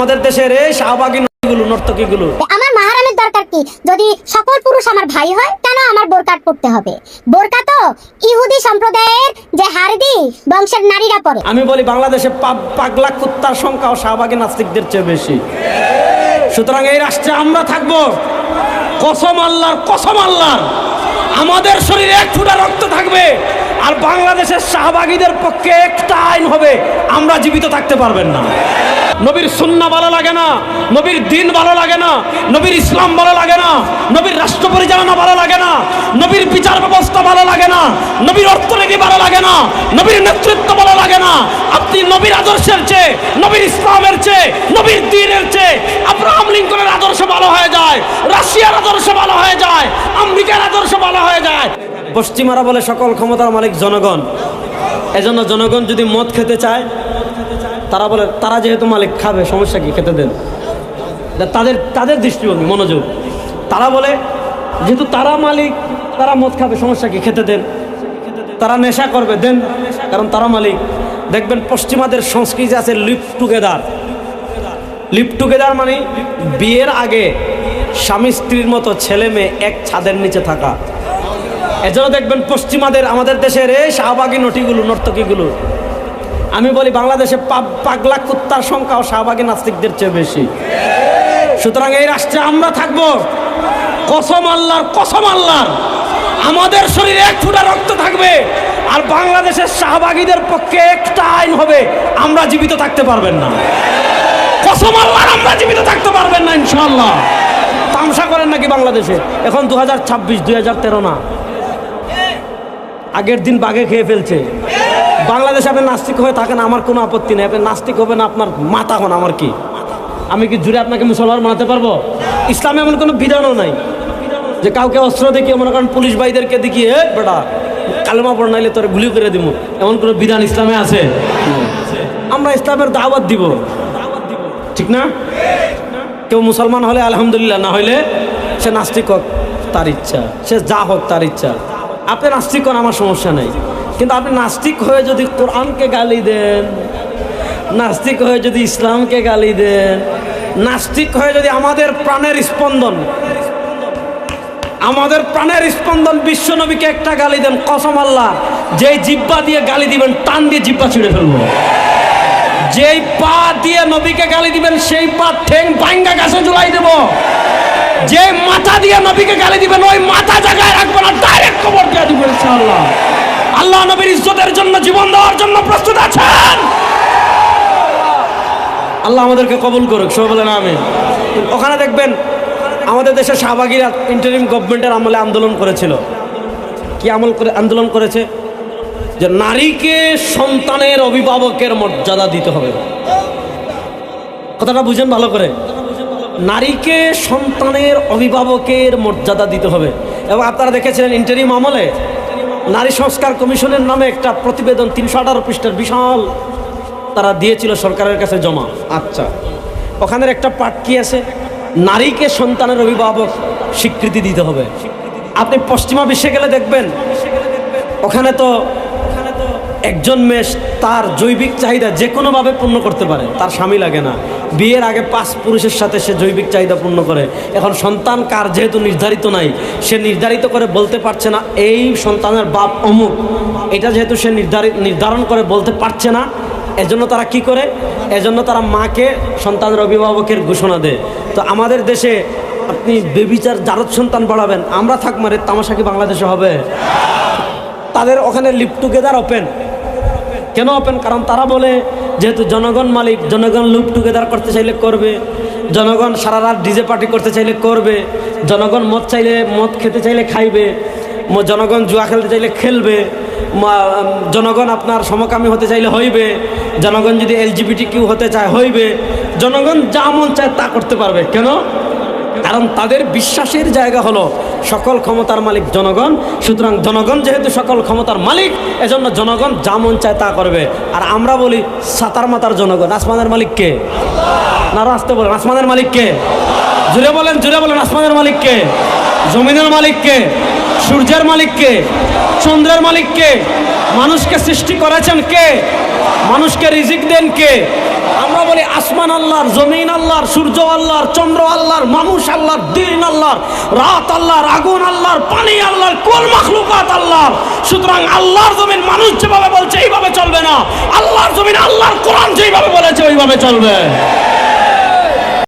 আমাদের দেশের এই শাহবাগী নর্তকীগুলো আমার মাহারামের দরকার কি? যদি সকল পুরুষ আমার ভাই হয় কেন আমার বোরকা পড়তে হবে? বোরকা তো ইহুদি সম্প্রদায়ের যে হারদি বংশের নারীরা পরে। আমি বলি বাংলাদেশে পাগলা কুত্তার সংখ্যাও শাহবাগী নাস্তিকদের চেয়ে বেশি। সুতরাং এই রাষ্ট্রে আমরা থাকবো, কসম আল্লাহর আমাদের শরীরে এক ফোঁটা রক্ত থাকবে, আর বাংলাদেশের শাহবাগীদের পক্ষে একটা আইন হবে, আমরা জীবিত থাকতে পারবেন না। নবীর সুন্নাহ ভালো লাগে না, নবীর দিন ভালো লাগে না, নবীর ইসলাম ভালো লাগে না, নবীর রাষ্ট্র পরিচালনা ভালো লাগে না, নবীর বিচার ব্যবস্থা ভালো লাগে না, নবীর অর্থনীতি ভালো লাগে না, নবীর নেতৃত্ব ভালো লাগে না। আপনি নবীর আদর্শের চেয়ে, নবীর ইসলামের চেয়ে, নবীর দ্বীনের চেয়ে আব্রাহাম লিঙ্কনের আদর্শ ভালো হয়ে যায়, রাশিয়ার আদর্শ ভালো হয়ে যায়, আমেরিকার আদর্শ ভালো হয়ে যায়। পশ্চিমারা বলে সকল ক্ষমতার মালিক জনগণ, এজন্য জনগণ যদি মদ খেতে চায়, তারা বলে তারা যেহেতু মালিক খাবে, সমস্যা কি, খেতে দেন। তাদের দৃষ্টিভঙ্গি, মনোযোগ। তারা বলে যেহেতু তারা মালিক, তারা মদ খাবে, সমস্যা কি, খেতে দেন। তারা নেশা করবে, দেন, কারণ তারা মালিক। দেখবেন পশ্চিমাদের সংস্কৃতি আছে লিভ টুগেদার। লিভ টুগেদার মানে বিয়ের আগে স্বামী স্ত্রীর মতো ছেলে মেয়ে এক ছাদের নিচে থাকা। এজন্য দেখবেন পশ্চিমাদের, আমাদের দেশের এই শাহবাগী নর্তকীগুলো, আমি বলি বাংলাদেশে পাগলা কুত্তার সংখ্যাও শাহবাগী নাস্তিকদের চেয়ে বেশি। সুতরাং এই রাষ্ট্রে আমরা থাকবো, কসম আল্লাহর আমাদের শরীরে এক ফোঁটা রক্ত থাকবে, আর বাংলাদেশের শাহবাগীদের পক্ষে একটা আইন হবে, আমরা জীবিত থাকতে পারবেন না। কসম আল্লাহর, আমরা জীবিত থাকতে পারবেন না ইনশাআল্লাহ। তামসা করেন নাকি বাংলাদেশে? এখন 2026, 2013 না, আগের দিন বাঘে খেয়ে ফেলছে। বাংলাদেশে আপনি নাস্তিক হয়ে থাকেন, আমার কোনো আপত্তি নেই। আপনি নাস্তিক হবেন, আপনার মাথা হন, আমার কি? আমি কি জুড়ে আপনাকে মুসলমান বানাতে পারবো? ইসলামে এমন কোনো বিধানও নাই যে কাউকে অস্ত্র দেখিয়ে, মনে করেন পুলিশ ভাইদেরকে দেখিয়ে বেটা কালেমা পড় নাইলে তোরে গুলি করে দিব, এমন কোনো বিধান ইসলামে আছে? আমরা ইসলামের দাওয়াত দিব, ঠিক না? কেউ মুসলমান হলে আলহামদুলিল্লাহ, না হইলে সে নাস্তিক হোক, তার ইচ্ছা, সে যা হোক তার ইচ্ছা। আপনি নাস্তিক হন, আমার সমস্যা নেই, কিন্তু আপনি নাস্তিক হয়ে যদি কোরআনকে গালি দেন, নাস্তিক হয়ে যদি ইসলামকে গালি দেন, নাস্তিক হয়ে যদি আমাদের প্রাণের স্পন্দন বিশ্ব নবীকে একটা গালি দেন, কসম আল্লাহ, যেই জিহ্বা দিয়ে গালি দিবেন টান দিয়ে জিহ্বা ছিঁড়ে ফেলবো। যেই পা দিয়ে নবীকে গালি দিবেন সেই পা ঠ্যাং ভাঙ্গা গাছে ঝুলাই দেব। যে মাথা দিয়ে নবীকে গালি দিবেন ওই মাথা জায়গায় রাখবো না, ডাইরেক্ট কবর দিয়ে দিবেন ইনশাআল্লাহ। আল্লাহ নবীর ইজ্জতের জন্য জীবন দেওয়ার জন্য প্রস্তুত আছেন? আল্লাহ আমাদেরকে কবুল করুক, সবাই বলেন আমিন। ওখানে দেখবেন আমাদের দেশের শাহবাগীরা ইন্টারিম গভর্নমেন্টের আমলে আন্দোলন করেছিল। কি আন্দোলন করেছে? যে নারীকে সন্তানের অভিভাবকের মর্যাদা দিতে হবে। কথাটা বুঝেন ভালো করে। নারীকে সন্তানের অভিভাবকের মর্যাদা দিতে হবে। এবং আপনারা দেখেছিলেন ইন্টারিম আমলে নারী সংস্কার কমিশনের নামে একটা প্রতিবেদন 318 পৃষ্ঠার বিশাল তারা দিয়েছিল সরকারের কাছে জমা। আচ্ছা, ওখানের একটা পার্ট কি আছে? নারীকে সন্তানের অভিভাবক স্বীকৃতি দিতে হবে। আপনি পশ্চিমা বিশ্বে গেলে দেখবেন ওখানে তো একজন মেয়ে তার জৈবিক চাহিদা যে কোনোভাবে পূর্ণ করতে পারে, তার স্বামী লাগে না। বিয়ের আগে 5 পুরুষের সাথে সে জৈবিক চাহিদা পূর্ণ করে। এখন সন্তান কার যেহেতু নির্ধারিত নাই, সে নির্ধারিত করে বলতে পারছে না এই সন্তানের বাপ অমুক, এটা যেহেতু সে নির্ধারণ করে বলতে পারছে না, এজন্য তারা কি করে? এজন্য তারা মাকে সন্তানের অভিভাবকের ঘোষণা দেয়। তো আমাদের দেশে আপনি বেবিচার জারদ সন্তান বাড়াবেন, আমরা থাক মারে, তামাশা কি বাংলাদেশে হবে? তাদের ওখানে লিভ টুগেদার ওপেন। কেন ওপেন? কারণ তারা বলে যেহেতু জনগণ মালিক, জনগণ লিভ টুগেদার করতে চাইলে করবে, জনগণ সারা রাত ডিজে পার্টি করতে চাইলে করবে, জনগণ মদ খেতে চাইলে খাইবে, জনগণ জুয়া খেলতে চাইলে খেলবে, জনগণ আপনার সমকামী হতে চাইলে হইবে, জনগণ যদি LGBTQ হতে চায় হইবে, জনগণ যা মন চায় তা করতে পারবে। কেন? কারণ তাদের বিশ্বাসের জায়গা হলো সকল ক্ষমতার মালিক জনগণ। সুতরাং জনগণ যেহেতু সকল ক্ষমতার মালিক, এজন্য জনগণ যা মন চায় তা করবে। আর আমরা বলি সাতার মাতার জনগণ, আসমানের মালিক কে? না আসতে বলেন, আসমানের মালিক কে? জুড়ে বলেন আসমানের মালিক কে? জমিনের মালিক কে? সূর্যের মালিক কে? চন্দ্রের মালিক কে? মানুষকে সৃষ্টি করেছেন কে? মানুষকে রিজিক দেন কে? আমরা বলি আসমান আল্লাহর, জমিন আল্লাহর, সূর্য আল্লাহর, চন্দ্র আল্লাহর, মানুষ আল্লাহর, দিন আল্লাহর, রাত আল্লাহর, আগুন আল্লাহর, পানি আল্লাহর, কুল মাখলুকাত আল্লাহর। সুতরাং আল্লাহর জমিন মানুষ যেভাবে বলছে এইভাবে চলবে না, আল্লাহর জমিন আল্লাহর কোরআন যেভাবে বলেছে ওইভাবে চলবে।